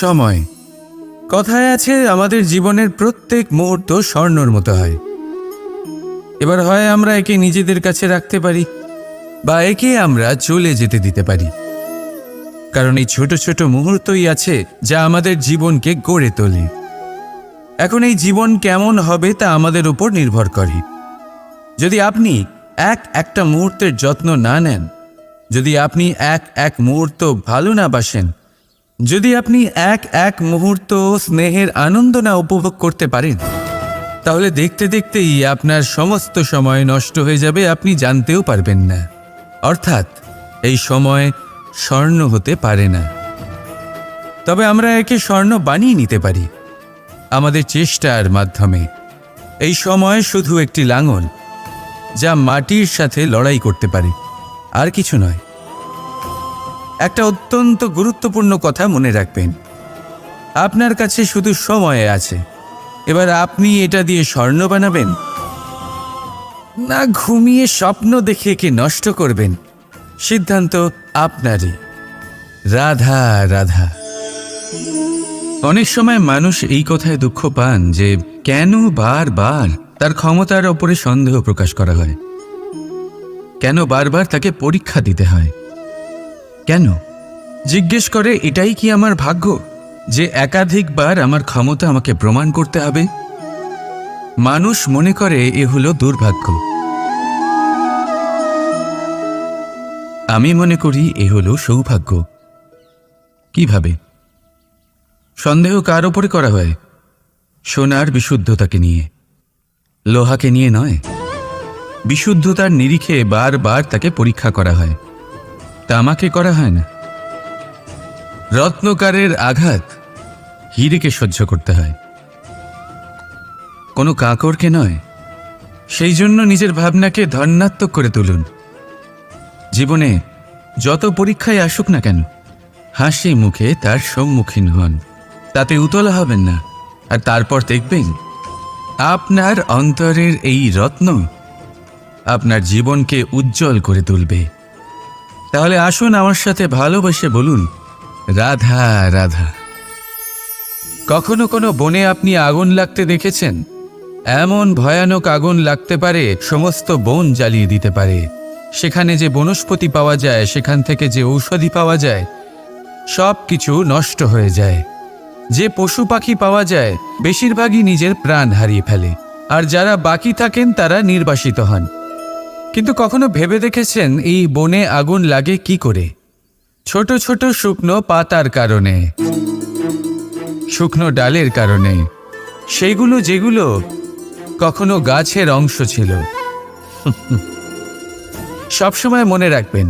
সময়। কথায় আছে আমাদের জীবনের প্রত্যেক মুহূর্ত স্বর্ণর মতো হয়। এবার হয় আমরা একে নিজেদের কাছে রাখতে পারি বা একে আমরা চলে যেতে দিতে পারি, কারণ এই ছোট ছোট মুহূর্তই আছে যা আমাদের জীবনকে গড়ে তোলে। এখন এই জীবন কেমন হবে তা আমাদের উপর নির্ভর করে। যদি আপনি একটা মুহূর্তের যত্ন না নেন, যদি আপনি এক মুহূর্ত ভালো না বাসেন, যদি আপনি এক মুহূর্ত স্নেহের আনন্দ না উপভোগ করতে পারেন, তাহলে দেখতে দেখতেই আপনার সমস্ত সময় নষ্ট হয়ে যাবে, আপনি জানতেও পারবেন না। অর্থাৎ এই সময় স্বর্ণ হতে পারে না। তবে আমরা একে স্বর্ণ বানিয়ে নিতে পারি আমাদের চেষ্টার মাধ্যমে। এই সময় শুধু একটি লাঙল যা মাটির সাথে লড়াই করতে পারে, আর কিছু নয়। একটা অত্যন্ত গুরুত্বপূর্ণ কথা মনে রাখবেন, আপনার কাছে শুধু সময় আছে। এবার আপনি এটা দিয়ে স্বর্ণ বানাবেন না ঘুমিয়ে স্বপ্ন দেখে একে নষ্ট করবেন, সিদ্ধান্ত আপনারই। রাধা রাধা। অনেক সময় মানুষ এই কথায় দুঃখ পান যে কেন বারবার তার ক্ষমতার ওপরে সন্দেহ প্রকাশ করা হয়, কেন বারবার তাকে পরীক্ষা দিতে হয়, কেন জিজ্ঞেস করে এটাই কি আমার ভাগ্য যে একাধিকবার আমার ক্ষমতা আমাকে প্রমাণ করতে হবে? মানুষ মনে করে এ হলো দুর্ভাগ্য। আমি মনে করি এ হলো সৌভাগ্য। কিভাবে? সন্দেহ কার ওপরে করা হয়? সোনার বিশুদ্ধতাকে নিয়ে, লোহাকে নিয়ে নয়। বিশুদ্ধতার নিরিখে বারবার তাকে পরীক্ষা করা হয়, তামাকে করা হয় না। রত্নকারের আঘাত হীরেকে সহ্য করতে হয়, কোনো কাঁকরকে নয়। সেই জন্য নিজের ভাবনাকে ধনাত্মক করে তুলুন। জীবনে যত পরীক্ষায় আসুক না কেন, হাসি মুখে তার সম্মুখীন হন, তাতে উতলা হবেন না। আর তারপর দেখবেন আপনার অন্তরের এই রত্ন আপনার জীবনকে উজ্জ্বল করে তুলবে। তাহলে আসুন আমার সাথে ভালোবেসে বলুন, রাধা রাধা। কখনো কোনো বনে আপনি আগুন লাগতে দেখেছেন? এমন ভয়ানক আগুন লাগতে পারে সমস্ত বন জ্বালিয়ে দিতে পারে। সেখানে যে বনস্পতি পাওয়া যায়, সেখান থেকে যে ঔষধি পাওয়া যায়, সব কিছু নষ্ট হয়ে যায়। যে পশু পাখি পাওয়া যায় বেশিরভাগই নিজের প্রাণ হারিয়ে ফেলে, আর যারা বাকি থাকেন তারা নির্বাসিত হন। কিন্তু কখনো ভেবে দেখেছেন এই বনে আগুন লাগে কি করে? ছোট ছোট শুকনো পাতার কারণে, শুকনো ডালের কারণে, সেগুলো যেগুলো কখনো গাছের অংশ ছিল। সবসময় মনে রাখবেন,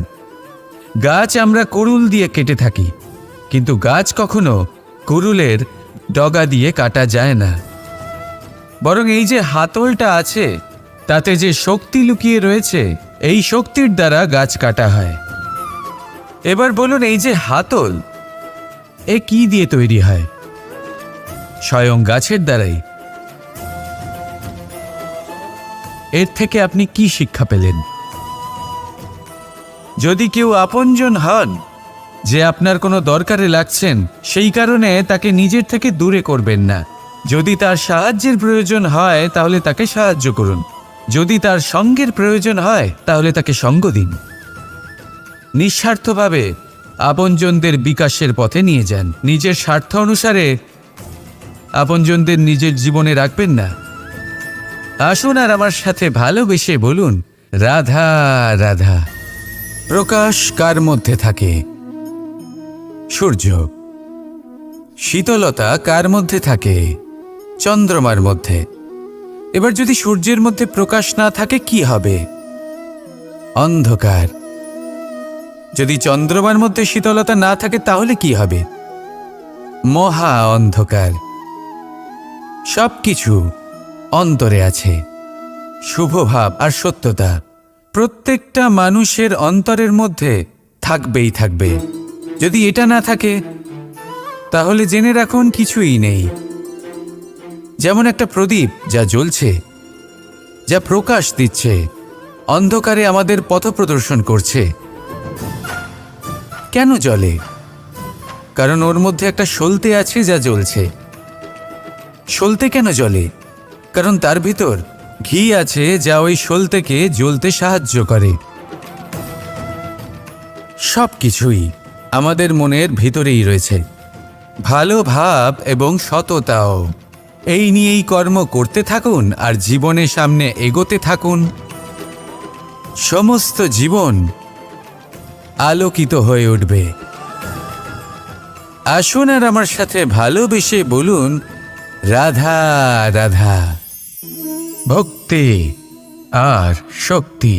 গাছ আমরা কুড়ুল দিয়ে কেটে থাকি, কিন্তু গাছ কখনো কুড়ুলের ডগা দিয়ে কাটা যায় না। বরং এই যে হাতলটা আছে, তাতে যে শক্তি লুকিয়ে রয়েছে, এই শক্তির দ্বারা গাছ কাটা হয়। এবার বলুন, এই যে হাতল, এ কি দিয়ে তৈরি হয়? স্বয়ং গাছের দ্বারাই। এর থেকে আপনি কি শিক্ষা পেলেন? যদি কেউ আপনজন হন, যে আপনার কোনো দরকারে লাগছেন, সেই কারণে তাকে নিজের থেকে দূরে করবেন না। যদি তার সাহায্যের প্রয়োজন হয় তাহলে তাকে সাহায্য করুন, যদি তার সঙ্গের প্রয়োজন হয় তাহলে তাকে সঙ্গ দিন। নিঃস্বার্থভাবে আপনজনদের বিকাশের পথে নিয়ে যান। নিজের স্বার্থ অনুসারে আপনজনদের নিজের জীবনে রাখবেন না। আসুন আর আমার সাথে ভালোবেসে বলুন, রাধা রাধা। প্রকাশ কার মধ্যে থাকে? সূর্য। শীতলতা কার মধ্যে থাকে? চন্দ্রমার মধ্যে। এবার যদি সূর্যের মধ্যে প্রকাশ না থাকে কি হবে? অন্ধকার। যদি চন্দ্রমার মধ্যে শীতলতা না থাকে তাহলে কি হবে? মহা অন্ধকার। সবকিছু অন্তরে আছে, শুভভাব আর সত্যতা প্রত্যেকটা মানুষের অন্তরের মধ্যে থাকবেই থাকবে। যদি এটা না থাকে তাহলে জেনে রাখুন কিছুই নেই। যেমন একটা প্রদীপ যা জ্বলছে, যা প্রকাশ দিচ্ছে, অন্ধকারে আমাদের পথ প্রদর্শন করছে। কেন জ্বলে? কারণ ওর মধ্যে একটা সলতে আছে যা জ্বলছে। সলতে কেন জ্বলে? কারণ তার ভিতর ঘি আছে যা ওই সলতেকে জ্বলতে সাহায্য করে। সব কিছুই আমাদের মনের ভিতরেই রয়েছে, ভালো ভাব এবং সততাও। এই নিয়েই কর্ম করতে থাকুন আর জীবনের সামনে এগোতে থাকুন। সমস্ত জীবন আলোকিত হয়ে উঠবে। আসুন আর আমার সাথে ভালোবেসে বলুন, রাধা রাধা। ভক্তি আর শক্তি,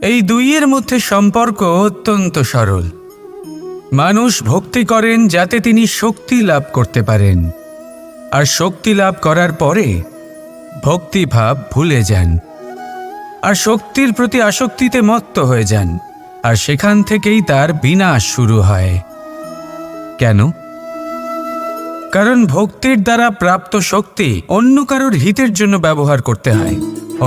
এই দুইয়ের মধ্যে সম্পর্ক অত্যন্ত সরল। মানুষ ভক্তি করেন যাতে তিনি শক্তি লাভ করতে পারেন, আর শক্তি লাভ করার পরে ভক্তিভাব ভুলে যান আর শক্তির প্রতি আসক্তিতে মত্ত হয়ে যান, আর সেখান থেকেই তার বিনাশ শুরু হয়। কেন? কারণ ভক্তির দ্বারা প্রাপ্ত শক্তি অন্য কারোর হিতের জন্য ব্যবহার করতে হয়,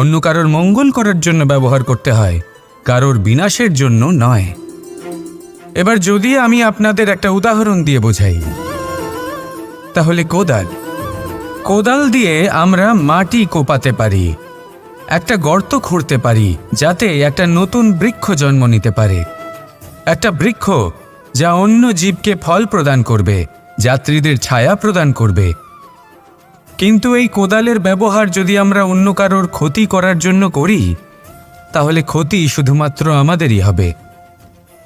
অন্য কারোর মঙ্গল করার জন্য ব্যবহার করতে হয়, কারোর বিনাশের জন্য নয়। এবার যদি আমি আপনাদের একটা উদাহরণ দিয়ে বোঝাই, তাহলে কোদাল দিয়ে আমরা মাটি কোপাতে পারি, একটা গর্ত খুঁড়তে পারি যাতে একটা নতুন বৃক্ষ জন্ম নিতে পারে, একটা বৃক্ষ যা অন্য জীবকে ফল প্রদান করবে, যাত্রীদের ছায়া প্রদান করবে। কিন্তু এই কোদালের ব্যবহার যদি আমরা অন্য কারোর ক্ষতি করার জন্য করি, তাহলে ক্ষতি শুধুমাত্র আমাদেরই হবে।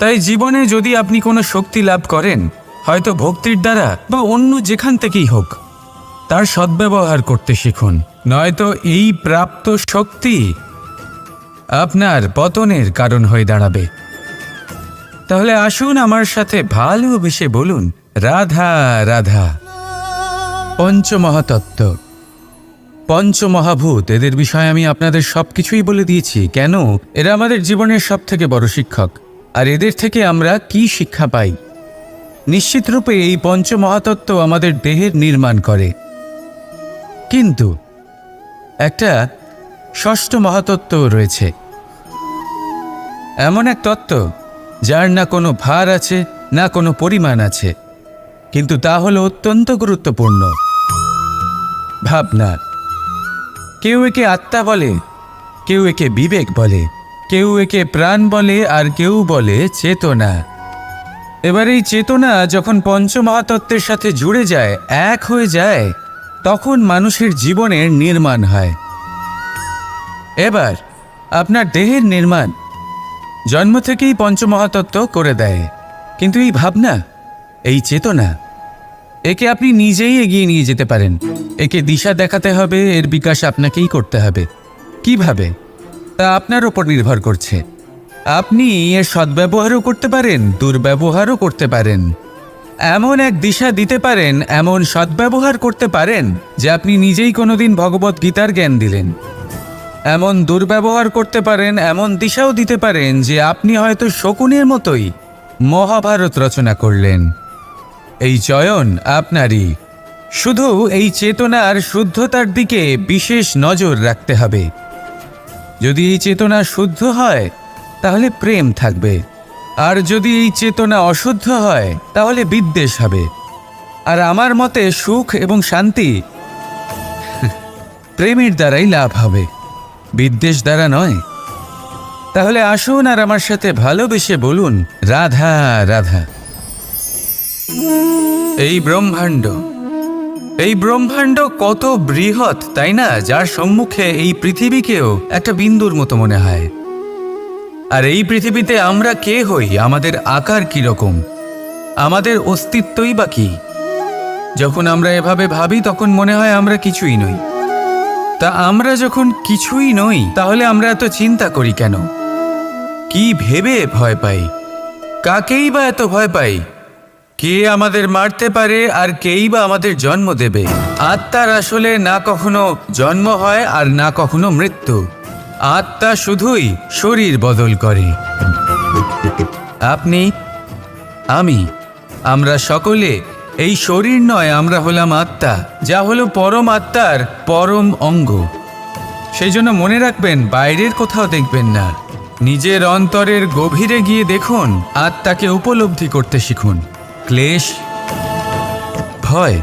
তাই জীবনে যদি আপনি কোনো শক্তি লাভ করেন, হয়তো ভক্তির দ্বারা বা অন্য যেখান থেকেই হোক, তার সদ্ব্যবহার করতে শিখুন, নয়তো এই প্রাপ্ত শক্তি আপনার পতনের কারণ হয়ে দাঁড়াবে। তাহলে আসুন আমার সাথে ভালোবেসে বলুন, রাধা রাধা। পঞ্চমহাতত্ত্ব, পঞ্চমহাভূত, এদের বিষয়ে আমি আপনাদের সবকিছুই বলে দিয়েছি। কেন? এরা আমাদের জীবনের সবথেকে বড় শিক্ষক। আর এদের থেকে আমরা কি শিক্ষা পাই? নিশ্চিতরূপে এই পঞ্চমহাতত্ত্ব আমাদের দেহের নির্মাণ করে, কিন্তু একটা ষষ্ঠ মহাতত্ত্ব রয়েছে, এমন এক তত্ত্ব যার না কোনো ভার আছে না কোনো পরিমাণ আছে, কিন্তু তা হলো অত্যন্ত গুরুত্বপূর্ণ, ভাবনা। কেউ একে আত্মা বলে, কেউ একে বিবেক বলে, কেউ একে প্রাণ বলে, আর কেউ বলে চেতনা। এবার এই চেতনা যখন পঞ্চমহাতত্ত্বের সাথে জুড়ে যায়, এক হয়ে যায়, তখন মানুষের জীবনের নির্মাণ হয়। এবার আপনার দেহের নির্মাণ জন্ম থেকেই পঞ্চমহাতত্ত্ব করে দেয়, কিন্তু এই ভাবনা, এই চেতনা, একে আপনি নিজেই এগিয়ে নিয়ে যেতে পারেন। একে দিশা দেখাতে হবে, এর বিকাশ আপনাকেই করতে হবে। কিভাবে? তা আপনার ওপর নির্ভর করছে। আপনি এর সদ্ব্যবহারও করতে পারেন, দুর্ব্যবহারও করতে পারেন। এমন এক দিশা দিতে পারেন, এমন সদ্ব্যবহার করতে পারেন যে আপনি নিজেই কোনোদিন ভগবত গীতার জ্ঞান দিলেন। এমন দুর্ব্যবহার করতে পারেন, এমন দিশাও দিতে পারেন যে আপনি হয়তো শকুনের মতোই মহাভারত রচনা করলেন। এই চয়ন আপনারই। শুধু এই চেতনার শুদ্ধতার দিকে বিশেষ নজর রাখতে হবে। যদি এই চেতনা শুদ্ধ হয়, তাহলে প্রেম থাকবে, আর যদি এই চেতনা অশুদ্ধ হয়, তাহলে বিদ্বেষ হবে। আর আমার মতে সুখ এবং শান্তি প্রেমের দ্বারাই লাভ হবে, বিদ্বেষ দ্বারা নয়। তাহলে আসুন আর আমার সাথে ভালোবেসে বলুন, রাধা রাধা। এই ব্রহ্মাণ্ড কত বৃহৎ, তাই না? যার সম্মুখে এই পৃথিবীকেও একটা বিন্দুর মতো মনে হয়। আর এই পৃথিবীতে আমরা কে হই? আমাদের আকার কিরকম? আমাদের অস্তিত্বই বা কি? যখন আমরা এভাবে ভাবি, তখন মনে হয় আমরা কিছুই নই। তা আমরা যখন কিছুই নই, তাহলে আমরা এত চিন্তা করি কেন? কি ভেবে ভয় পাই? কাকেই বা এত ভয় পাই? কে আমাদের মারতে পারে আর কেই বা আমাদের জন্ম দেবে? আত্মার আসলে না কখনো জন্ম হয় আর না কখনো মৃত্যু। আত্মা শুধুই শরীর বদল করে। আপনি, আমি, আমরা সকলে এই শরীর নয়, আমরা হলাম আত্মা, যা হলো পরম আত্মার পরম অঙ্গ। সেই জন্য মনে রাখবেন, বাইরের কোথাও দেখবেন না, নিজের অন্তরের গভীরে গিয়ে দেখুন, আত্মাকে উপলব্ধি করতে শিখুন। ক্লেশ, ভয়,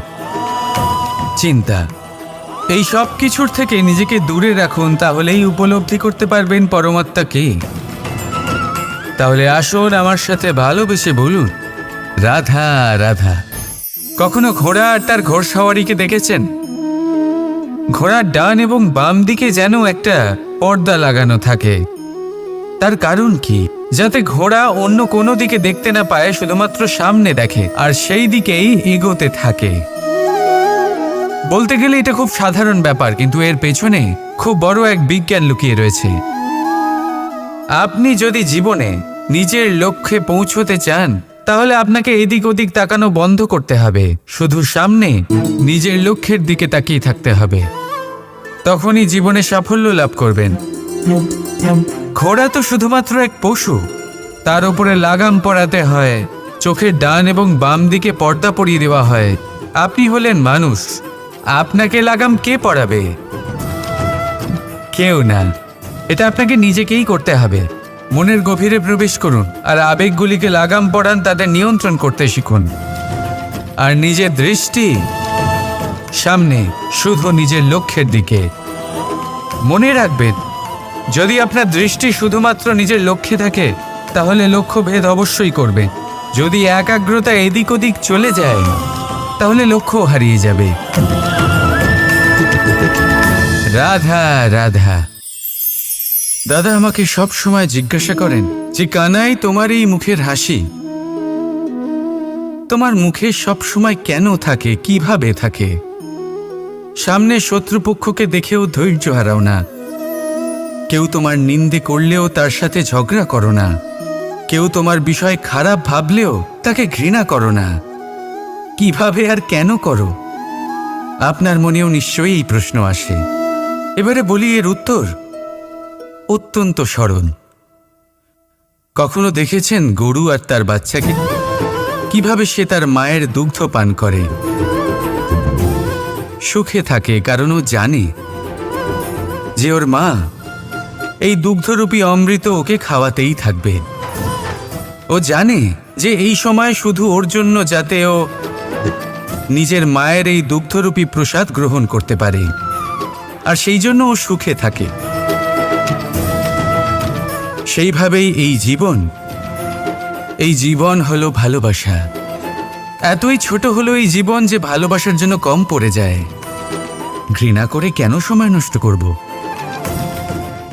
চিন্তা, এই সব কিছুর থেকে নিজেকে দূরে রাখুন, তাহলেই উপলব্ধি করতে পারবেন পরমাত্মা কে। তাহলে আসুন আমার সাথে ভালোবেসে বলুন, রাধা রাধা। কখনো ঘোড়া আর তার ঘোড়সওয়ারিকে দেখেছেন? ঘোড়ার ডান এবং বাম দিকে যেন একটা পর্দা লাগানো থাকে। তার কারণ কি? যাতে ঘোড়া অন্য কোনো দিকে দেখতে না পায়, শুধুমাত্র সামনে দেখে আর সেই দিকেই এগোতে থাকে। বলতে গেলে এটা খুব সাধারণ ব্যাপার, কিন্তু এর পেছনে খুব বড় এক বিজ্ঞান লুকিয়ে রয়েছে। আপনি যদি জীবনে নিজের লক্ষ্যে পৌঁছতে চান, তাহলে আপনাকে এদিক ওদিক তাকানো বন্ধ করতে হবে, শুধু সামনে নিজের লক্ষ্যের দিকে তাকিয়ে থাকতে হবে। তখনই জীবনে সাফল্য লাভ করবেন। ঘোড়া তো শুধুমাত্র এক পশু, তার উপরে লাগাম পরাতে হয়, চোখের ডান এবং বাম দিকে পর্দা পরিয়ে দেওয়া হয়। আপনি হলেন মানুষ, আপনাকে লাগাম কে পরাবে? কেউ না, এটা আপনাকে নিজেকেই করতে হবে। মনের গভীরে প্রবেশ করুন আর আবেগগুলিকে লাগাম পরান, তাদের নিয়ন্ত্রণ করতে শিখুন। আর নিজের দৃষ্টি সামনে, শুধু নিজের লক্ষ্যের দিকে। মনে রাখবেন, যদি আপনার দৃষ্টি শুধুমাত্র নিজের লক্ষ্যে থাকে, তাহলে লক্ষ্য ভেদ অবশ্যই করবে। যদি একাগ্রতা এদিক ওদিক চলে যায়, তাহলে লক্ষ্য হারিয়ে যাবে। রাধা রাধা। দাদা আমাকে সব সময় জিজ্ঞাসা করেন যে, কানাই, তোমার এই মুখের হাসি, তোমার মুখে সব সময় কেন থাকে, কিভাবে থাকে? সামনে শত্রুপক্ষকে দেখেও ধৈর্য হারাও না, কেউ তোমার নিন্দে করলেও তার সাথে ঝগড়া করো না, কেউ তোমার বিষয়ে খারাপ ভাবলেও তাকে ঘৃণা করো না। কিভাবে আর কেন করো? আপনার মনেও নিশ্চয়ই এই প্রশ্ন আসে। এবারে বলি এর উত্তর অত্যন্ত সরল। কখনো দেখেছেন গরু আর তার বাচ্চাকে? কিভাবে সে তার মায়ের দুগ্ধ পান করে? সুখে থাকে, কারণ ও জানে যে ওর মা এই দুগ্ধরূপী অমৃত ওকে খাওয়াতেই থাকবে। ও জানে যে এই সময় শুধু ওর জন্য, যাতে ও নিজের মায়ের এই দুগ্ধরূপী প্রসাদ গ্রহণ করতে পারে, আর সেই জন্য ও সুখে থাকে। সেইভাবেই এই জীবন হলো ভালোবাসা। এতই ছোট হলো এই জীবন যে ভালোবাসার জন্য কম পড়ে যায়। ঘৃণা করে কেন সময় নষ্ট করব?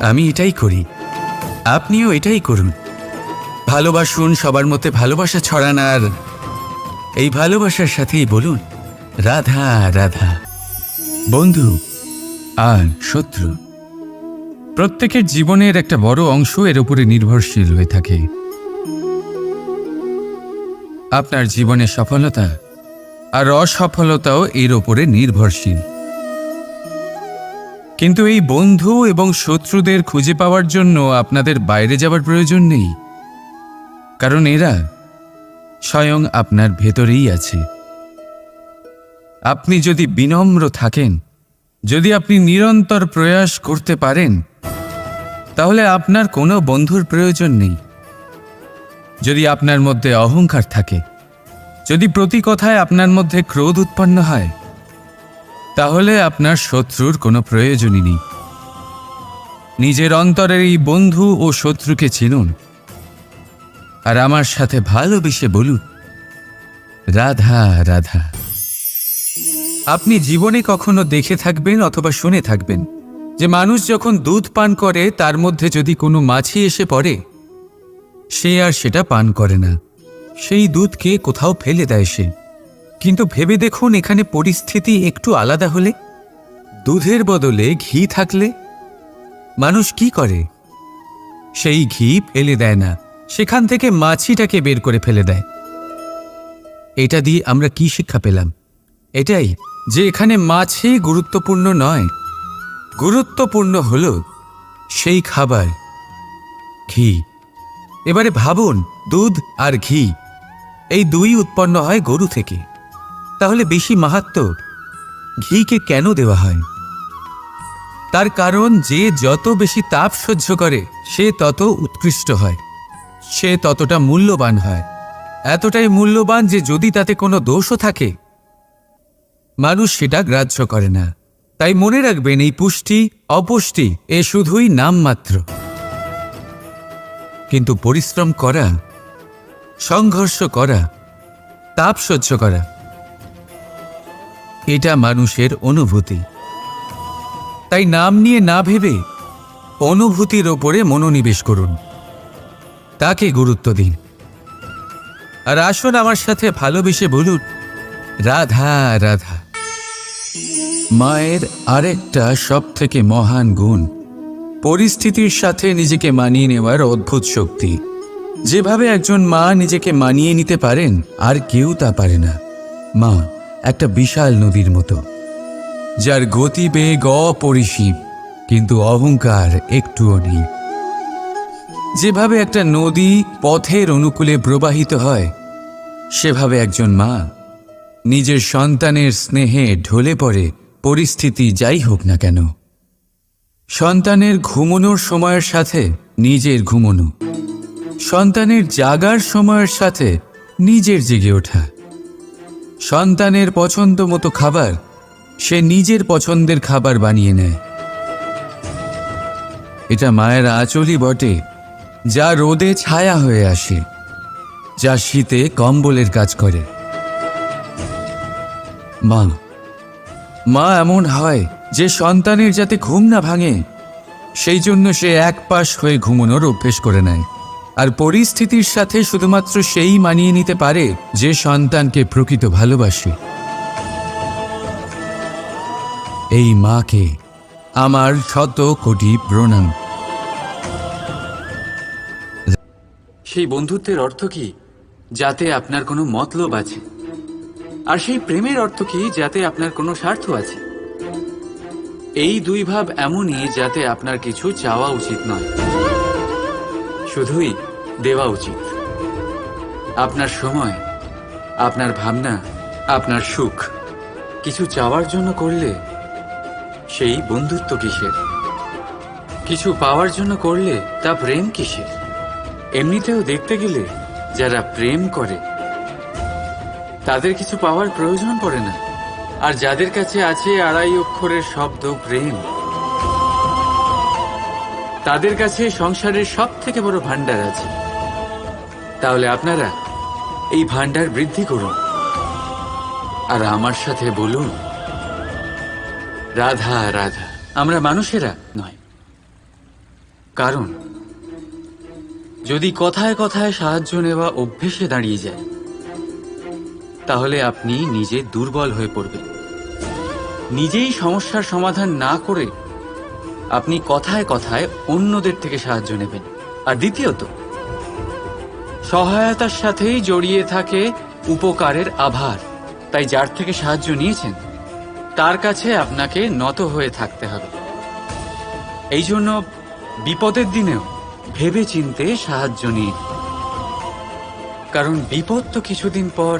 আমি এটাই করি, আপনিও এটাই করুন। ভালোবাসুন, সবার মধ্যে ভালোবাসা ছড়ান, আর এই ভালোবাসার সাথেই বলুন, রাধা রাধা। বন্ধু আর শত্রু, প্রত্যেকের জীবনের একটা বড় অংশ এর উপরে নির্ভরশীল হয়ে থাকে। আপনার জীবনের সফলতা আর অসফলতাও এর উপরে নির্ভরশীল। কিন্তু এই বন্ধু এবং শত্রুদের খুঁজে পাওয়ার জন্য আপনাদের বাইরে যাওয়ার প্রয়োজন নেই, কারণ এরা স্বয়ং আপনার ভেতরেই আছে। আপনি যদি বিনম্র থাকেন, যদি আপনি নিরন্তর প্রয়াস করতে পারেন, তাহলে আপনার কোনো বন্ধুর প্রয়োজন নেই। যদি আপনার মধ্যে অহংকার থাকে, যদি প্রতি কথায় আপনার মধ্যে ক্রোধ উৎপন্ন হয়, তাহলে আপনার শত্রুর কোনো প্রয়োজনই নেই। নিজের অন্তরের এই বন্ধু ও শত্রুকে চিনুন, আর আমার সাথে ভালোবেসে বলুন, রাধা রাধা। আপনি জীবনে কখনো দেখে থাকবেন অথবা শুনে থাকবেন যে মানুষ যখন দুধ পান করে, তার মধ্যে যদি কোনো মাছি এসে পড়ে, সে আর সেটা পান করে না, সেই দুধকে কোথাও ফেলে দেয় সে। কিন্তু ভেবে দেখুন, এখানে পরিস্থিতি একটু আলাদা হলে, দুধের বদলে ঘি থাকলে মানুষ কি করে? সেই ঘি ফেলে দেয় না, সেখান থেকে মাছিটাকে বের করে ফেলে দেয়। এটা দিয়ে আমরা কি শিক্ষা পেলাম? এটাই যে এখানে মাছি গুরুত্বপূর্ণ নয়, গুরুত্বপূর্ণ হলো সেই খাবার, ঘি। এবারে ভাবুন, দুধ আর ঘি এই দুই উৎপন্ন হয় গরু থেকে, তাহলে বেশি মাহাত্ম্য ঘিকে কেন দেওয়া হয়? তার কারণ, যে যত বেশি তাপ সহ্য করে সে তত উৎকৃষ্ট হয়, সে ততটা মূল্যবান হয়। এতটাই মূল্যবান যে যদি তাতে কোনো দোষও থাকে মানুষ সেটা গ্রাহ্য করে না। তাই মনে রাখবেন, এই পুষ্টি অপুষ্টি এ শুধুই নামমাত্র, কিন্তু পরিশ্রম করা, সংঘর্ষ করা, তাপ সহ্য করা, এটা মানুষের অনুভূতি। তাই নাম নিয়ে না ভেবে অনুভূতির ওপরে মনোনিবেশ করুন, তাকে গুরুত্ব দিন। আর আসুন আমার সাথে ভালোবেসে বলুন, রাধা রাধা। মায়ের আরেকটা সব থেকে মহান গুণ পরিস্থিতির সাথে নিজেকে মানিয়ে নেওয়ার অদ্ভুত শক্তি। যেভাবে একজন মা নিজেকে মানিয়ে নিতে পারেন আর কেউ তা পারে না। মা একটা বিশাল নদীর মতো, যার গতিবেগ অপরিসীম, কিন্তু অহংকার একটুও নেই। যেভাবে একটা নদী পথের অনুকূলে প্রবাহিত হয়, সেভাবে একজন মা নিজের সন্তানের স্নেহে ঢলে পড়ে, পরিস্থিতি যাই হোক না কেন। সন্তানের ঘুমানোর সময়ের সাথে নিজের ঘুমানো, সন্তানের জাগার সময়ের সাথে নিজের জেগে ওঠা, সন্তানের পছন্দ মতো খাবার সে নিজের পছন্দের খাবার বানিয়ে নেয়। এটা মায়ের আঁচলই বটে, যা রোদে ছায়া হয়ে আসে, যা শীতে কম্বলের কাজ করে। মা মা এমন হয় যে সন্তানের যাতে ঘুম না ভাঙে সেই জন্য সে একপাশ হয়ে ঘুমানোর অভ্যেস করে নেয়। আর পরিস্থিতির সাথে শুধুমাত্র সেই মানিয়ে নিতে পারে যে সন্তানকে প্রকৃত ভালোবাসে। এই মাকে আমার শত কোটি প্রণাম। সেই বন্ধুত্বের অর্থ কি? যাতে আপনার কোনো মতলব আছে। আর সেই প্রেমের অর্থ কি? যাতে আপনার কোনো স্বার্থ আছে। এই দুই ভাব এমনই যাতে আপনার কিছু চাওয়া উচিত নয়, শুধুই দেওয়া উচিত। আপনার সময়, আপনার ভাবনা, আপনার সুখ কিছু চাওয়ার জন্য করলে সেই বন্ধুত্ব কিসের? কিছু পাওয়ার জন্য করলে তা প্রেম কিসের? এমনিতেও দেখতে গেলে যারা প্রেম করে তাদের কিছু পাওয়ার প্রয়োজন পড়ে না। আর যাদের কাছে আছে 2.5 অক্ষরের শব্দ প্রেম, তাদের কাছে সংসারের সব থেকে বড় ভান্ডার আছে। তাহলে আপনারা এই ভান্ডার বৃদ্ধি করুন আর আমার সাথে বলুন, রাধা রাধা। আমরা মানুষেরা নয়, কারণ যদি কথায় কথায় সাহায্য নেওয়া অভ্যেসে দাঁড়িয়ে যায় তাহলে আপনি নিজে দুর্বল হয়ে পড়বেন। নিজেই সমস্যার সমাধান না করে আপনি কথায় কথায় অন্যদের থেকে সাহায্য নেবেন। আর দ্বিতীয়ত, সহায়তার সাথেই জড়িয়ে থাকে উপকারের আভার। তাই যার থেকে সাহায্য নিয়েছেন তার কাছে আপনাকে নত হয়ে থাকতে হবে। এই জন্য বিপদের দিনেও ভেবে চিন্তে সাহায্য নিন, কারণ বিপদ তো কিছুদিন পর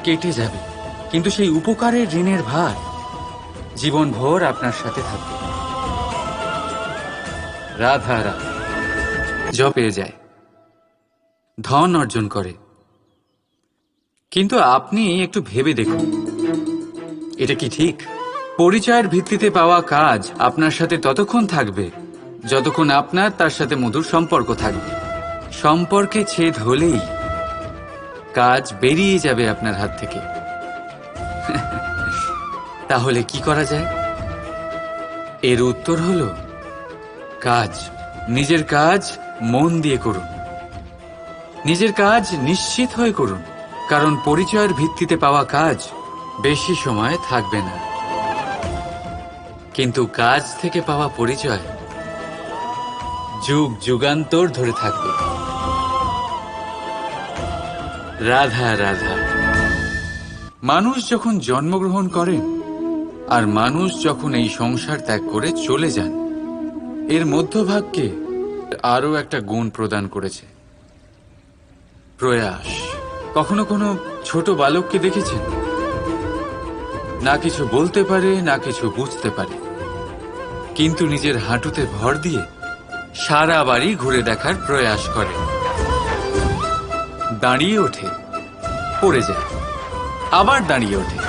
কেটে যাবে, কিন্তু সেই উপকারের ঋণের ভার জীবনভর আপনার সাথে থাকবে। রাধা রাধা। জপে যায়, ধন অর্জন করে, কিন্তু আপনি একটু ভেবে দেখুন, এটা কি ঠিক? পরিচয়ের ভিত্তিতে পাওয়া কাজ আপনার সাথে ততক্ষণ থাকবে যতক্ষণ আপনার তার সাথে মধুর সম্পর্ক থাকবে। সম্পর্কে ছেদ হলেই কাজ বেরিয়ে যাবে আপনার হাত থেকে। তাহলে কি করা যায়? এর উত্তর হলো কাজ। নিজের কাজ মন দিয়ে করুন, নিজের কাজ নিশ্চিত হয়ে করুন, কারণ পরিচয়ের ভিত্তিতে পাওয়া কাজ বেশি সময় থাকবে না, কিন্তু কাজ থেকে পাওয়া পরিচয় যুগ যুগান্তর ধরে থাকবে। রাধা রাধা। মানুষ যখন জন্মগ্রহণ করেন আর মানুষ যখন এই সংসার ত্যাগ করে চলে যান, এর মধ্যভাগকে আরও একটা গুণ প্রদান করেছে, প্রয়াস। কখনো কোনো ছোট বালককে দেখেছেন? না কিছু বলতে পারে, না কিছু বুঝতে পারে, কিন্তু নিজের হাঁটুতে ভর দিয়ে সারা বাড়ি ঘুরে দেখার প্রয়াস করে। দাঁড়িয়ে ওঠে, পড়ে যায়, আবার দাঁড়িয়ে ওঠে,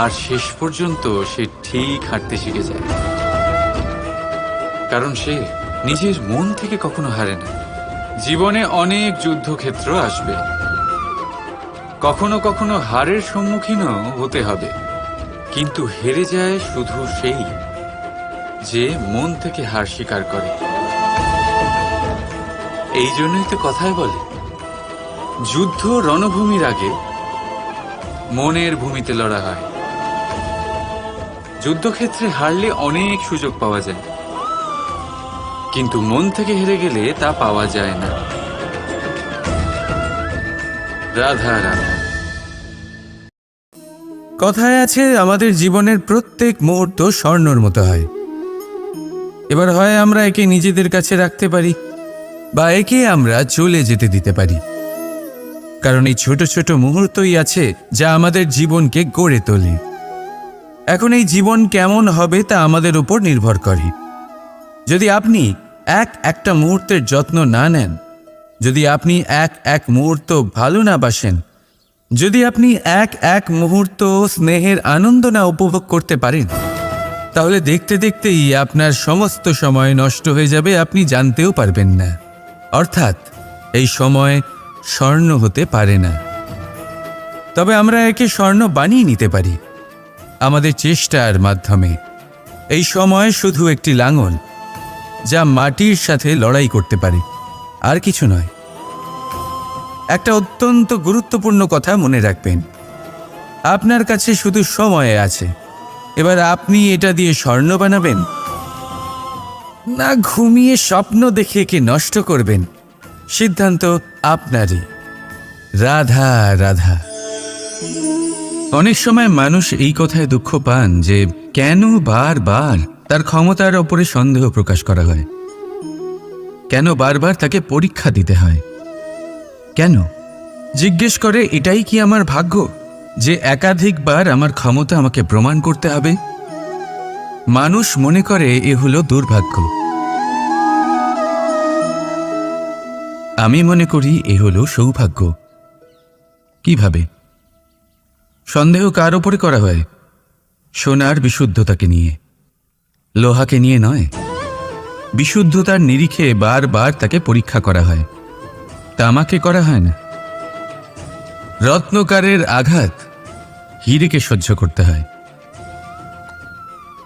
আর শেষ পর্যন্ত সে ঠিক হাঁটতে শিখে যায়। কারণ সে নিজের মন থেকে কখনো হারে না। জীবনে অনেক যুদ্ধক্ষেত্র আসবে, কখনো কখনো হারের সম্মুখীনও হতে হবে, কিন্তু হেরে যায় শুধু সেই যে মন থেকে হার স্বীকার করে। এই জন্যই তো কথায় বলে, যুদ্ধ রণভূমির আগে মনের ভূমিতে লড়া হয়। যুদ্ধক্ষেত্রে হারলে অনেক সুযোগ পাওয়া যায়, কিন্তু মন থেকে হেরে গেলে তা পাওয়া যায় না। রাধা রাধা। কথায় আছে আমাদের জীবনের প্রত্যেক মুহূর্ত স্বর্ণর মতো হয়। এবার হয় আমরা একে নিজেদের কাছে রাখতে পারি, বা একে আমরা চলে যেতে দিতে পারি। কারণ এই ছোট ছোট মুহূর্তই আছে যা আমাদের জীবনকে গড়ে তোলে। এখন এই জীবন কেমন হবে তা আমাদের উপর নির্ভর করে। যদি আপনি একটা মুহূর্তের যত্ন না নেন, যদি আপনি এক মুহূর্ত ভালো না বাসেন, যদি আপনি এক মুহূর্ত স্নেহের আনন্দ না উপভোগ করতে পারেন, তাহলে দেখতে দেখতেই আপনার সমস্ত সময় নষ্ট হয়ে যাবে, আপনি জানতেও পারবেন না। অর্থাৎ এই সময় স্বর্ণ হতে পারে না। তবে আমরা একে স্বর্ণ বানিয়ে নিতে পারি আমাদের চেষ্টার মাধ্যমে। এই সময় শুধু একটি লাঙল যা মাটির সাথে লড়াই করতে পারে, আর কিছু নয়। একটা অত্যন্ত গুরুত্বপূর্ণ কথা মনে রাখবেন, আপনার কাছে শুধু সময় আছে। এবার আপনি এটা দিয়ে স্বর্ণ বানাবেন, না ঘুমিয়ে স্বপ্ন দেখে একে নষ্ট করবেন, সিদ্ধান্ত আপনারই। রাধা রাধা। অনেক সময় মানুষ এই কথায় দুঃখ পান যে কেন বারবার তার ক্ষমতার ওপরে সন্দেহ প্রকাশ করা হয়, কেন বারবার তাকে পরীক্ষা দিতে হয়, কেন জিজ্ঞেস করে এটাই কি আমার ভাগ্য যে একাধিকবার আমার ক্ষমতা আমাকে প্রমাণ করতে হবে। মানুষ মনে করে এ হলো দুর্ভাগ্য। আমি মনে করি এ হলো সৌভাগ্য। কিভাবে? সন্দেহ কার ওপরে করা হয়? সোনার বিশুদ্ধতাকে নিয়ে, লোহাকে নিয়ে নয়। বিশুদ্ধতার নিরিখে বারবার তাকে পরীক্ষা করা হয়, তামাকে করা হয় না। রত্নকারের আঘাত হীরেকে সহ্য করতে হয়,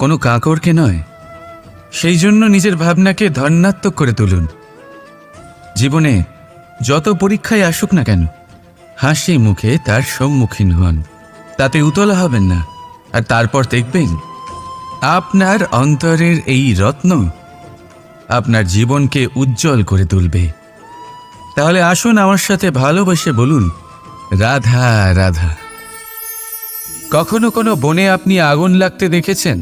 কোনো কাঁকরকে নয়। সেই জন্য নিজের ভাবনাকে ধনাত্মক করে তুলুন। জীবনে যত পরীক্ষায় আসুক না কেন, হাসি মুখে তার সম্মুখীন হন, তাতে উতলা হবেন না। আর তারপর দেখবেন আপনার অন্তরের এই রত্ন আপনার জীবনকে উজ্জ্বল করে তুলবে। তাহলে আসুন আমার সাথে ভালোবেসে বলুন, রাধা রাধা। কখনো কোনো বনে আপনি আগুন লাগতে দেখেছেন?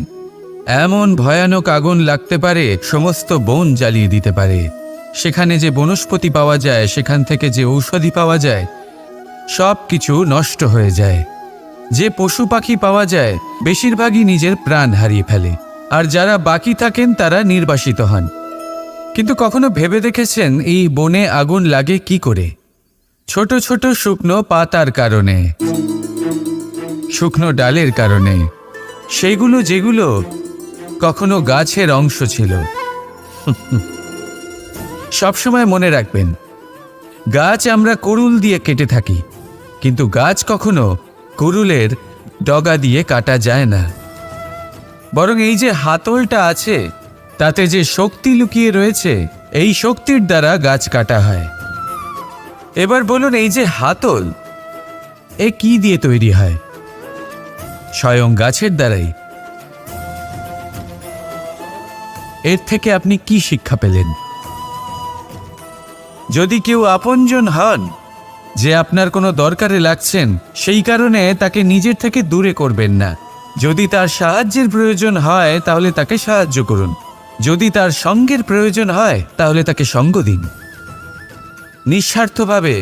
এমন ভয়ানক আগুন লাগতে পারে সমস্ত বন জ্বালিয়ে দিতে পারে। সেখানে যে বনস্পতি পাওয়া যায়, সেখান থেকে যে ঔষধি পাওয়া যায়, সব কিছু নষ্ট হয়ে যায়। যে পশু পাখি পাওয়া যায় বেশিরভাগই নিজের প্রাণ হারিয়ে ফেলে, আর যারা বাকি থাকেন তারা নির্বাসিত হন। কিন্তু কখনো ভেবে দেখেছেন এই বনে আগুন লাগে কি করে? ছোট ছোট শুকনো পাতার কারণে, শুকনো ডালের কারণে, সেগুলো যেগুলো কখনো গাছের অংশ ছিল। সবসময় মনে রাখবেন, গাছ আমরা কুড়ুল দিয়ে কেটে থাকি, কিন্তু গাছ কখনো কুড়ুলের ডগা দিয়ে কাটা যায় না। বরং এই যে হাতলটা আছে, তাতে যে শক্তি লুকিয়ে রয়েছে, এই শক্তির দ্বারা গাছ কাটা হয়। এবার বলুন, এই যে হাতল, এ কি দিয়ে তৈরি হয়? স্বয়ং গাছের দ্বারাই। এর থেকে আপনি কি শিক্ষা পেলেন? যদি কেউ আপনজন হন, যে আপনার কোনো দরকারে লাগছেন, সেই কারণে তাকে নিজের থেকে দূরে করবেন না। যদি তার সাহায্যের প্রয়োজন হয় তাহলে তাকে সাহায্য করুন, যদি তার সঙ্গের প্রয়োজন হয় তাহলে তাকে সঙ্গ দিন। নিঃস্বার্থভাবে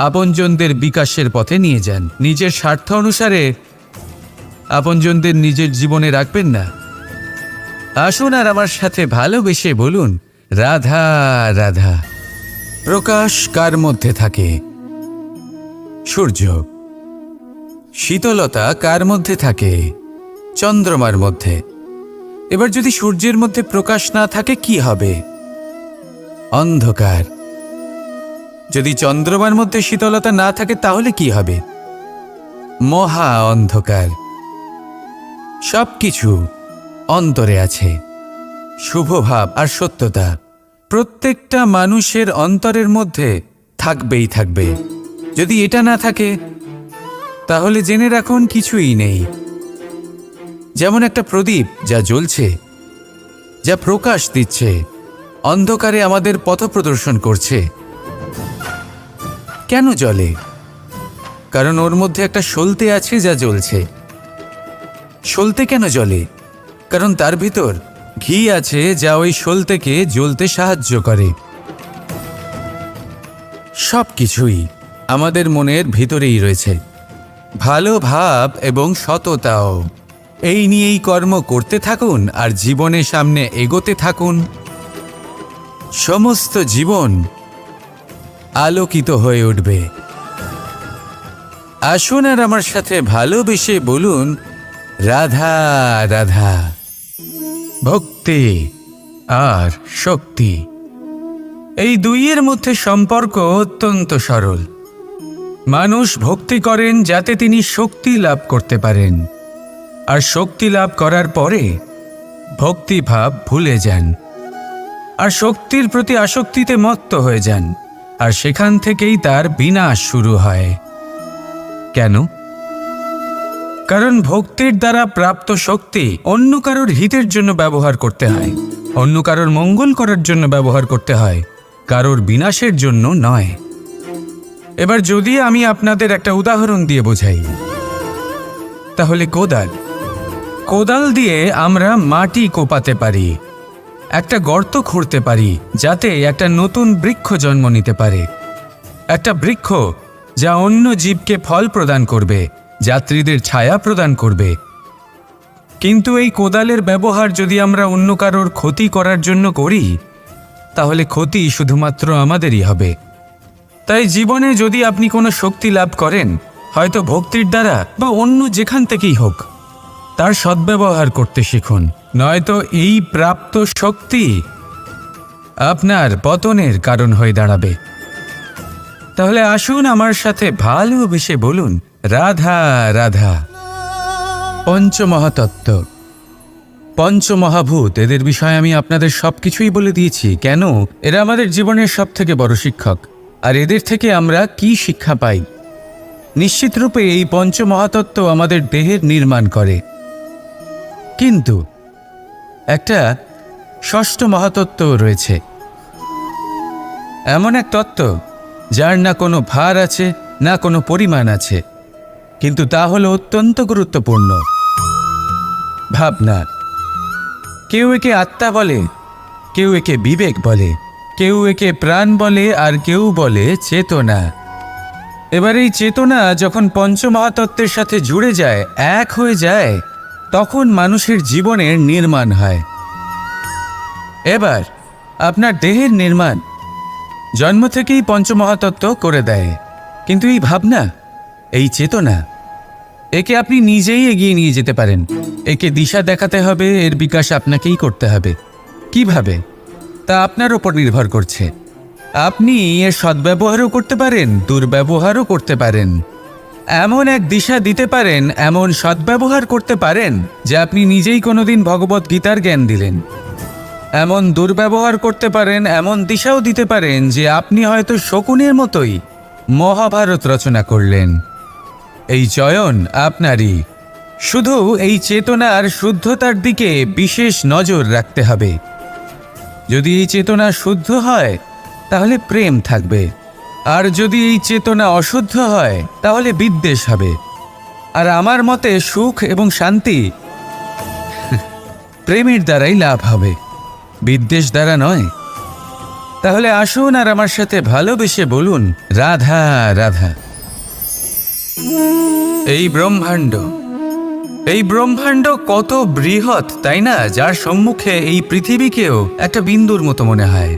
আপনজনদের বিকাশের পথে নিয়ে যান। নিজের স্বার্থ অনুসারে আপনজনদের নিজের জীবনে রাখবেন না। আসুন আর আমার সাথে ভালোবেসে বলুন, রাধা রাধা। প্রকাশ কার মধ্যে থাকে? সূর্য। শীতলতা কার মধ্যে থাকে? চন্দ্রমার মধ্যে। এবার যদি সূর্যের মধ্যে প্রকাশ না থাকে কি হবে? অন্ধকার। যদি চন্দ্রমার মধ্যে শীতলতা না থাকে তাহলে কি হবে? মহা অন্ধকার। সবকিছু অন্তরে আছে। শুভ ভাব আর সত্যতা প্রত্যেকটা মানুষের অন্তরের মধ্যে থাকবেই থাকবে। যদি এটা না থাকে তাহলে জেনে রাখুন কিছুই নেই। যেমন একটা প্রদীপ যা জ্বলছে, যা প্রকাশ দিচ্ছে, অন্ধকারে আমাদের পথ প্রদর্শন করছে। কেন জ্বলে? কারণ ওর মধ্যে একটা সলতে আছে যা জ্বলছে। সলতে কেন জ্বলে? কারণ তার ভিতর ঘি আছে যা ওই সলতেকে জ্বলতে সাহায্য করে। সব কিছুই আমাদের মনের ভিতরেই রয়েছে, ভালো ভাব এবং সততাও। এই নিয়েই কর্ম করতে থাকুন আর জীবনের সামনে এগোতে থাকুন। সমস্ত জীবন আলোকিত হয়ে উঠবে। আসুন আর আমার সাথে ভালোবেসে বলুন, রাধা রাধা। ভক্তি আর শক্তি, এই দুইয়ের মধ্যে সম্পর্ক অত্যন্ত সরল। মানুষ ভক্তি করেন যাতে তিনি শক্তি লাভ করতে পারেন, আর শক্তি লাভ করার পরে ভক্তিভাব ভুলে যান আর শক্তির প্রতি আসক্তিতে মত্ত হয়ে যান, আর সেখান থেকেই তার বিনাশ শুরু হয়। কেন? কারণ ভক্তির দ্বারা প্রাপ্ত শক্তি অন্য কারোর হিতের জন্য ব্যবহার করতে হয়, অন্য কারোর মঙ্গল করার জন্য ব্যবহার করতে হয়, কারোর বিনাশের জন্য নয়। এবার যদি আমি আপনাদের একটা উদাহরণ দিয়ে বোঝাই, তাহলে কোদাল দিয়ে আমরা মাটি কোপাতে পারি, একটা গর্ত খুঁড়তে পারি যাতে একটা নতুন বৃক্ষ জন্ম নিতে পারে। একটা বৃক্ষ যা অন্য জীবকে ফল প্রদান করবে, যাত্রীদের ছায়া প্রদান করবে। কিন্তু এই কোদালের ব্যবহার যদি আমরা অন্য কারোর ক্ষতি করার জন্য করি, তাহলে ক্ষতি শুধুমাত্র আমাদেরই হবে। তাই জীবনে যদি আপনি কোনো শক্তি লাভ করেন, হয়তো ভক্তির দ্বারা বা অন্য যেখান থেকেই হোক, তার সদ্ব্যবহার করতে শিখুন, নয়তো এই প্রাপ্ত শক্তি আপনার পতনের কারণ হয়ে দাঁড়াবে। তাহলে আসুন আমার সাথে ভালোবেসে বলুন, রাধা রাধা। পঞ্চমহাতত্ত্ব, পঞ্চমহাভূত, এদের বিষয়ে আমি আপনাদের সবকিছুই বলে দিয়েছি। কেন? এরা আমাদের জীবনের সবথেকে বড় শিক্ষক। আর এদের থেকে আমরা কি শিক্ষা পাই? নিশ্চিতরূপে এই পঞ্চমহাতত্ত্ব আমাদের দেহের নির্মাণ করে, কিন্তু একটা ষষ্ঠ মহাতত্ত্ব রয়েছে, এমন এক তত্ত্ব যার না কোনো ভার আছে না কোনো পরিমাণ আছে, কিন্তু তা হলো অত্যন্ত গুরুত্বপূর্ণ। ভাবনা। কেউ একে আত্মা বলে, কেউ একে বিবেক বলে, কেউ একে প্রাণ বলে, আর কেউ বলে চেতনা। এবার এই চেতনা যখন পঞ্চমহাতত্ত্বের সাথে জুড়ে যায়, এক হয়ে যায়, তখন মানুষের জীবনের নির্মাণ হয়। এবার আপনার দেহের নির্মাণ জন্ম থেকেই পঞ্চমহাতত্ত্ব করে দেয়, কিন্তু এই ভাবনা, এই চেতনা, একে আপনি নিজেই এগিয়ে নিয়ে যেতে পারেন। একে দিশা দেখাতে হবে, এর বিকাশ আপনাকেই করতে হবে। কিভাবে? তা আপনার ওপর নির্ভর করছে। আপনি এর সদ্ব্যবহারও করতে পারেন, দুর্ব্যবহারও করতে পারেন। এমন এক দিশা দিতে পারেন, এমন সদ্ব্যবহার করতে পারেন যে আপনি নিজেই কোনোদিন ভগবত গীতার জ্ঞান দিলেন। এমন দুর্ব্যবহার করতে পারেন, এমন দিশাও দিতে পারেন যে আপনি হয়তো শকুনের মতোই মহাভারত রচনা করলেন। এই চয়ন আপনারই। শুধু এই চেতনার শুদ্ধতার দিকে বিশেষ নজর রাখতে হবে। যদি এই চেতনা শুদ্ধ হয় তাহলে প্রেম থাকবে, আর যদি এই চেতনা অশুদ্ধ হয় তাহলে বিদ্বেষ হবে। আর আমার মতে সুখ এবং শান্তি প্রেমের দ্বারাই লাভ হবে, বিদ্বেষ দ্বারা নয়। তাহলে আসুন আর আমার সাথে ভালোবেসে বলুন, রাধা রাধা। এই ব্রহ্মাণ্ড কত বৃহৎ, তাই না? যার সম্মুখে এই পৃথিবীকেও একটা বিন্দুর মতো মনে হয়।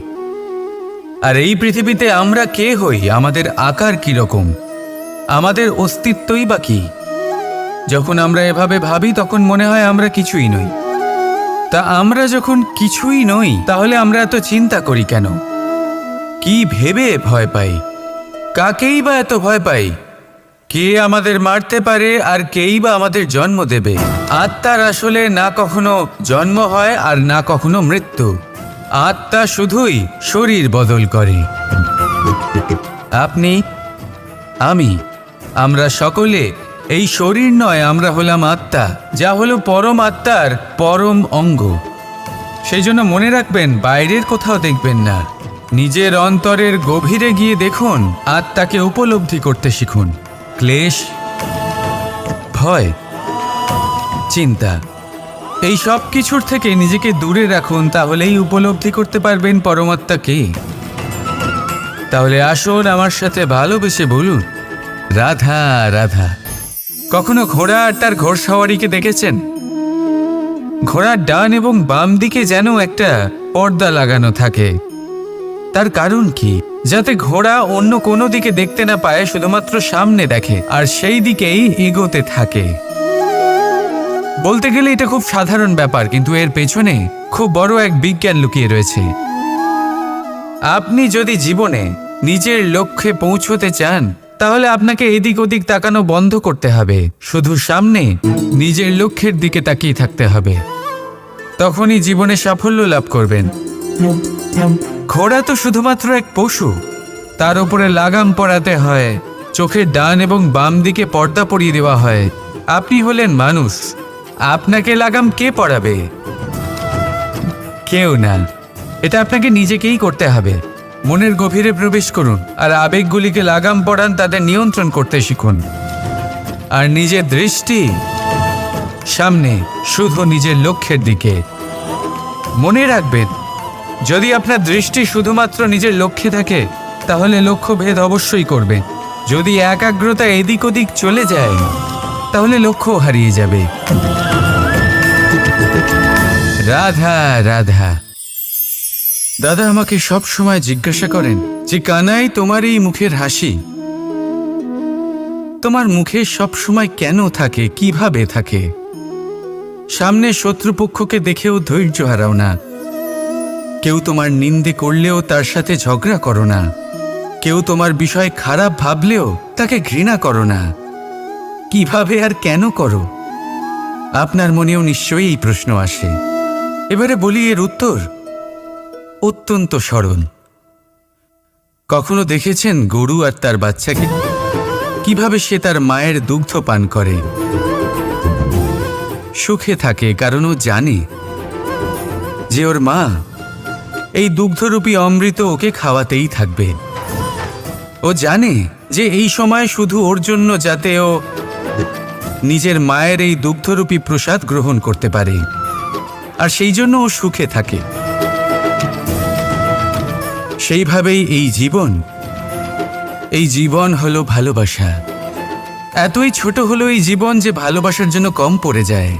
আর এই পৃথিবীতে আমরা কে হই, আমাদের আকার কিরকম, আমাদের অস্তিত্বই বা কি? যখন আমরা এভাবে ভাবি তখন মনে হয় আমরা কিছুই নই। তা আমরা যখন কিছুই নই তাহলে আমরা এত চিন্তা করি কেন? কি ভেবে ভয় পাই? কাকেই বা এত ভয় পাই? কে আমাদের মারতে পারে আর কেই বা আমাদের জন্ম দেবে? আত্মার আসলে না কখনো জন্ম হয় আর না কখনো মৃত্যু। আত্মা শুধুই শরীর বদল করে। আপনি, আমি, আমরা সকলে এই শরীর নয়, আমরা হলাম আত্মা, যা হলো পরম আত্মার পরম অঙ্গ। সেই জন্য মনে রাখবেন, বাইরের কোথাও দেখবেন না, নিজের অন্তরের গভীরে গিয়ে দেখুন, আত্মাকে উপলব্ধি করতে শিখুন। ক্লেশ, ভয়, চিন্তা, এই সব কিছুর থেকে নিজেকে দূরে রাখুন, তাহলেই উপলব্ধি করতে পারবেন পরমাত্মাকে। তাহলে আসুন আমার সাথে ভালোবেসে বলুন, রাধা রাধা। কখনো ঘোড়া আর তার ঘোড়সওয়ারিকে দেখেছেন? ঘোড়ার ডান এবং বাম দিকে যেন একটা পর্দা লাগানো থাকে। তার কারণ কি? যাতে ঘোড়া অন্য কোনো দিকে দেখতে না পায়, শুধুমাত্র সামনে দেখে আর সেই দিকেই এগোতে থাকে। বলতে গেলে এটা খুব সাধারণ ব্যাপার, কিন্তু এর পেছনে খুব বড় এক বিজ্ঞান লুকিয়ে রয়েছে। আপনি যদি জীবনে নিজের লক্ষ্যে পৌঁছতে চান, তাহলে আপনাকে এদিক ওদিক তাকানো বন্ধ করতে হবে, শুধু সামনে নিজের লক্ষ্যের দিকে তাকিয়ে থাকতে হবে। তখনই জীবনে সাফল্য লাভ করবেন। ঘোড়া তো শুধুমাত্র এক পশু, তার উপরে লাগাম পরাতে হয়, চোখের ডান এবং বাম দিকে পর্দা পরিয়ে দেওয়া হয়। আপনি হলেন মানুষ, আপনাকে লাগাম কে পরাবে? কেউ না। এটা আপনাকে নিজেকেই করতে হবে। মনের গভীরে প্রবেশ করুন আর আবেগগুলিকে লাগাম পরান, তাদের নিয়ন্ত্রণ করতে শিখুন। আর নিজের দৃষ্টি সামনে, শুধু নিজের লক্ষ্যের দিকে। মনে রাখবেন, যদি আপনার দৃষ্টি শুধুমাত্র নিজের লক্ষ্যে থাকে, তাহলে লক্ষ্যভেদ অবশ্যই করবে। যদি একাগ্রতা এদিক ওদিক চলে যায়, তাহলে লক্ষ্য হারিয়ে যাবে। রাধা রাধা। দাদা আমাকে সব সময় জিজ্ঞাসা করেন যে, কানাই, তোমার এই মুখের হাসি, তোমার মুখে সব সময় কেন থাকে, কিভাবে থাকে? সামনে শত্রুপক্ষকে দেখেও ধৈর্য হারাও না। কেউ তোমার নিন্দে করলেও তার সাথে ঝগড়া করো না। কেউ তোমার বিষয়ে খারাপ ভাবলেও তাকে ঘৃণা করো না। কিভাবে আর কেন করো? আপনার মনেও নিশ্চয়ই এই প্রশ্ন আসে। এবারে বলি, এর উত্তর অত্যন্ত সরল। কখনো দেখেছেন গরু আর তার বাচ্চাকে কিভাবে সে তার মায়ের দুগ্ধ পান করে? সুখে থাকে, কারণ ও জানে যে ওর মা এই দুগ্ধরূপী অমৃত ওকে খাওয়াতেই থাকবে। ও জানে যে এই সময় শুধু ওর জন্য, যাতে ও নিজের মায়ের এই দুগ্ধরূপী প্রসাদ গ্রহণ করতে পারে, আর সেই জন্য ও সুখে থাকে। সেইভাবেই এই জীবন হলো ভালোবাসা। এতই ছোট হলো এই জীবন যে ভালোবাসার জন্য কম পড়ে যায়।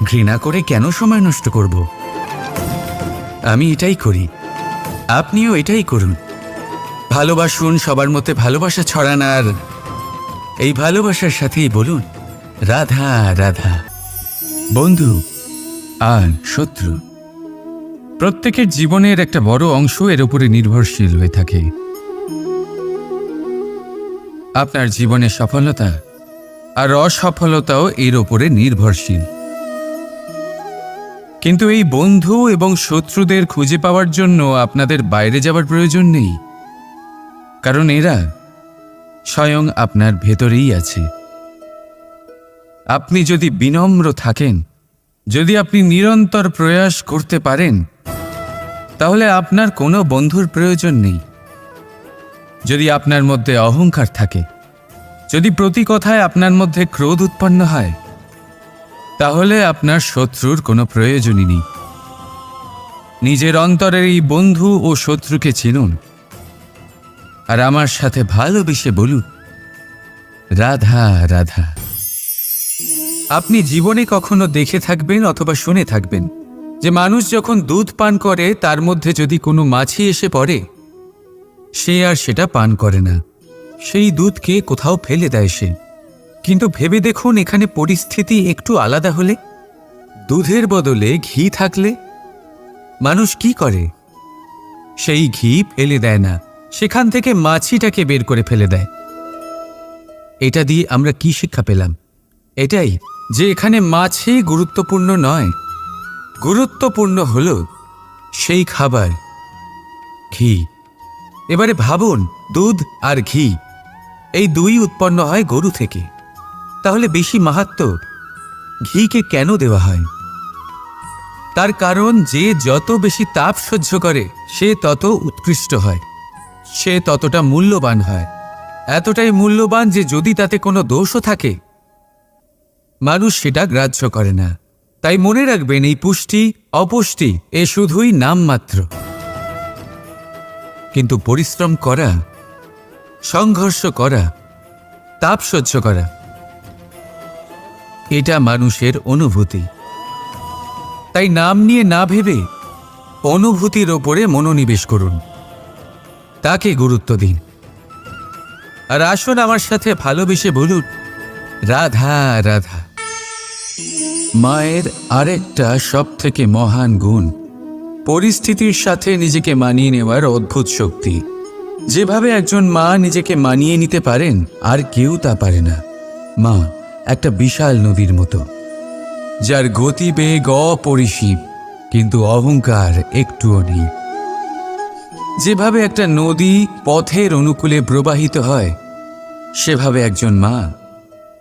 ঘৃণা করে কেন সময় নষ্ট করব? আমি এটাই করি, আপনিও এটাই করুন। ভালোবাসুন, সবার মধ্যে ভালোবাসা ছড়ান, আর এই ভালোবাসার সাথেই বলুন, রাধা রাধা। বন্ধু আর শত্রু, প্রত্যেকের জীবনের একটা বড় অংশ এর উপরে নির্ভরশীল হয়ে থাকে। আপনার জীবনের সফলতা আর অসফলতাও এর উপরে নির্ভরশীল। কিন্তু এই বন্ধু এবং শত্রুদের খুঁজে পাওয়ার জন্য আপনাদের বাইরে যাওয়ার প্রয়োজন নেই, কারণ এরা স্বয়ং আপনার ভেতরেই আছে। আপনি যদি বিনম্র থাকেন, যদি আপনি নিরন্তর প্রয়াস করতে পারেন, তাহলে আপনার কোনো বন্ধুর প্রয়োজন নেই। যদি আপনার মধ্যে অহংকার থাকে, যদি প্রতি কথায় আপনার মধ্যে ক্রোধ উৎপন্ন হয়, তাহলে আপনার শত্রুর কোনো প্রয়োজনই নেই। নিজের অন্তরের এই বন্ধু ও শত্রুকে চিনুন, আর আমার সাথে ভালোবেসে বলুন, রাধা রাধা। আপনি জীবনে কখনো দেখে থাকবেন অথবা শুনে থাকবেন যে মানুষ যখন দুধ পান করে, তার মধ্যে যদি কোনো মাছি এসে পড়ে, সে আর সেটা পান করে না। সেই দুধকে কোথাও ফেলে দেয় সে। কিন্তু ভেবে দেখুন, এখানে পরিস্থিতি একটু আলাদা হলে, দুধের বদলে ঘি থাকলে মানুষ কি করে? সেই ঘি ফেলে দেয় না, সেখান থেকে মাছিটাকে বের করে ফেলে দেয়। এটা দিয়ে আমরা কি শিক্ষা পেলাম? এটাই যে এখানে মাছি গুরুত্বপূর্ণ নয়, গুরুত্বপূর্ণ হলো সেই খাবার, ঘি। এবারে ভাবুন, দুধ আর ঘি এই দুই উৎপন্ন হয় গরু থেকে। তাহলে বেশি মাহাত্ম্য ঘিকে কেন দেওয়া হয়? তার কারণ, যে যত বেশি তাপ সহ্য করে সে তত উৎকৃষ্ট হয়, সে ততটা মূল্যবান হয়। এতটাই মূল্যবান যে যদি তাতে কোনো দোষও থাকে মানুষ সেটা গ্রাহ্য করে না। তাই মনে রাখবেন, এই পুষ্টি অপুষ্টি এ শুধুই নামমাত্র। কিন্তু পরিশ্রম করা, সংঘর্ষ করা, তাপ সহ্য করা, এটা মানুষের অনুভূতি। তাই নাম নিয়ে না ভেবে অনুভূতির ওপরে মনোনিবেশ করুন, তাকে গুরুত্ব দিন। আর আসুন আমার সাথে ভালোবেসে বলুন, রাধা রাধা। মায়ের আরেকটা সবথেকে মহান গুণ, পরিস্থিতির সাথে নিজেকে মানিয়ে নেওয়ার অদ্ভুত শক্তি। যেভাবে একজন মা নিজেকে মানিয়ে নিতে পারেন, আর কেউ তা পারে না। মা একটা বিশাল নদীর মতো, যার গতিবেগ অপরিসীম, কিন্তু অহংকার একটুও নেই। যেভাবে একটা নদী পথের অনুকূলে প্রবাহিত হয়, সেভাবে একজন মা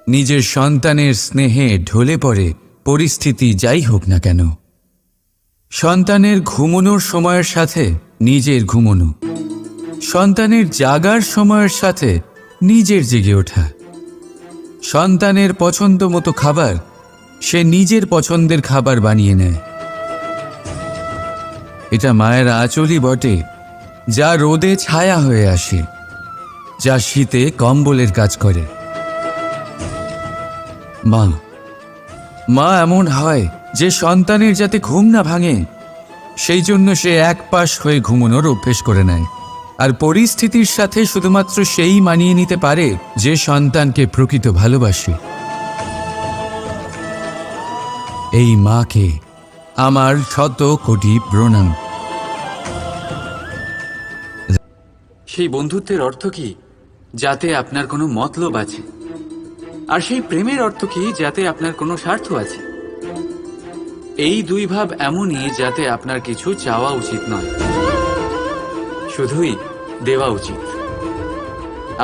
নিজের সন্তানের স্নেহে ঢলে পড়ে, পরিস্থিতি যাই হোক না কেন। সন্তানের ঘুমানোর সময়ের সাথে নিজের ঘুমানো, সন্তানের জাগার সময়ের সাথে নিজের জেগে ওঠা, সন্তানের পছন্দ মতো খাবার সে নিজের পছন্দের খাবার বানিয়ে নেয়। এটা মায়ের আঁচলই বটে, যা রোদে ছায়া হয়ে আসে, যা শীতে কম্বলের কাজ করে। মা মা এমন হয় যে সন্তানের যাতে ঘুম না ভাঙে, সেই জন্য সে এক পাশ হয়ে ঘুমানোর অভ্যেস করে নেয়। আর পরিস্থিতির সাথে শুধুমাত্র সেই মানিয়ে নিতে পারে যে সন্তানকে প্রকৃত ভালোবাসে। এই মাকে আমার শত কোটি প্রণাম। সেই বন্ধুত্বের অর্থ কি? যাতে আপনার কোনো মতলব আছে। আর সেই প্রেমের অর্থ কি? যাতে আপনার কোনো স্বার্থ আছে। এই দুই ভাব এমনই যাতে আপনার কিছু চাওয়া উচিত নয়, শুধুই দেওয়া উচিত।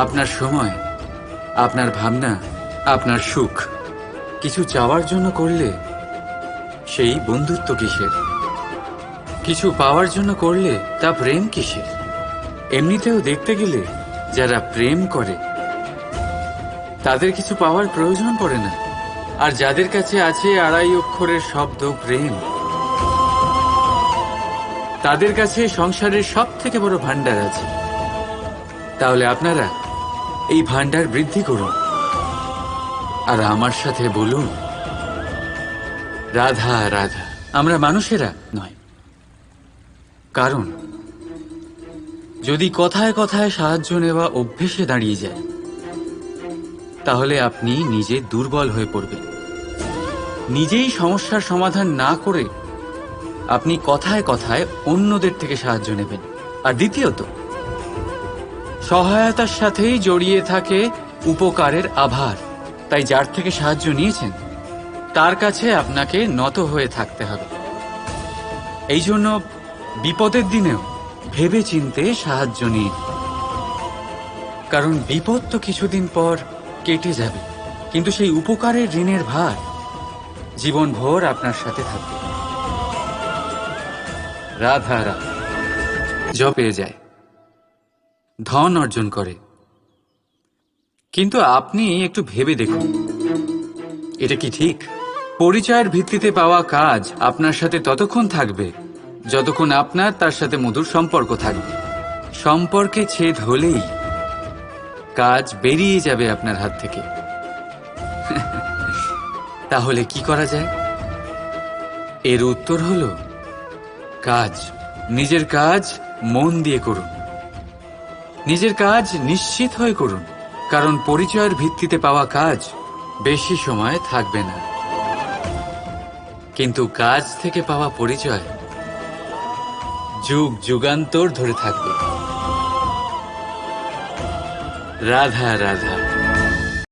আপনার সময়, আপনার ভাবনা, আপনার সুখ কিছু চাওয়ার জন্য করলে সেই বন্ধুত্ব কিসের? কিছু পাওয়ার জন্য করলে তা প্রেম কিসের? এমনিতেও দেখতে গেলে যারা প্রেম করে তাদের কিছু পাওয়ার প্রয়োজন পড়ে না। আর যাদের কাছে আছে 2.5 অক্ষরের শব্দ প্রেম, তাদের কাছে সংসারের সব থেকে বড় ভান্ডার আছে। তাহলে আপনারা এই ভান্ডার বৃদ্ধি করুন আর আমার সাথে বলুন, রাধা রাধা। আমরা মানুষেরা নয়। কারণ যদি কথায় কথায় সাহায্য নেওয়া অভ্যেসে দাঁড়িয়ে যায়, তাহলে আপনি নিজে দুর্বল হয়ে পড়বেন। নিজেই সমস্যার সমাধান না করে আপনি কথায় কথায় অন্যদের থেকে সাহায্য নেবেন। আর দ্বিতীয়ত, সহায়তার সাথেই জড়িয়ে থাকে উপকারের আভার। তাই যার থেকে সাহায্য নিয়েছেন তার কাছে আপনাকে নত হয়ে থাকতে হবে। এই জন্য বিপদের দিনেও ভেবে চিন্তে সাহায্য নিন। কারণ বিপদ তো কিছুদিন পর কেটে যাবে, কিন্তু সেই উপকারের ঋণের ভার জীবনভর আপনার সাথে থাকবে। রাধা রাধা। জপে যায়, ধন অর্জন করে, কিন্তু আপনি একটু ভেবে দেখুন, এটা কি ঠিক? পরিচয়ের ভিত্তিতে পাওয়া কাজ আপনার সাথে ততক্ষণ থাকবে যতক্ষণ আপনার তার সাথে মধুর সম্পর্ক থাকবে। সম্পর্কে ছেদ হলেই কাজ বেরিয়ে যাবে আপনার হাত থেকে। তাহলে কি করা যায়? এর উত্তর হলো কাজ। নিজের কাজ মন দিয়ে করুন। নিজের কাজ নিশ্চিত হয়ে করুন, কারণ পরিচয়ের ভিত্তিতে পাওয়া কাজ বেশি সময় থাকবে না, কিন্তু কাজ থেকে পাওয়া পরিচয় যুগ যুগান্তর ধরে থাকবে। রাধা রাধা।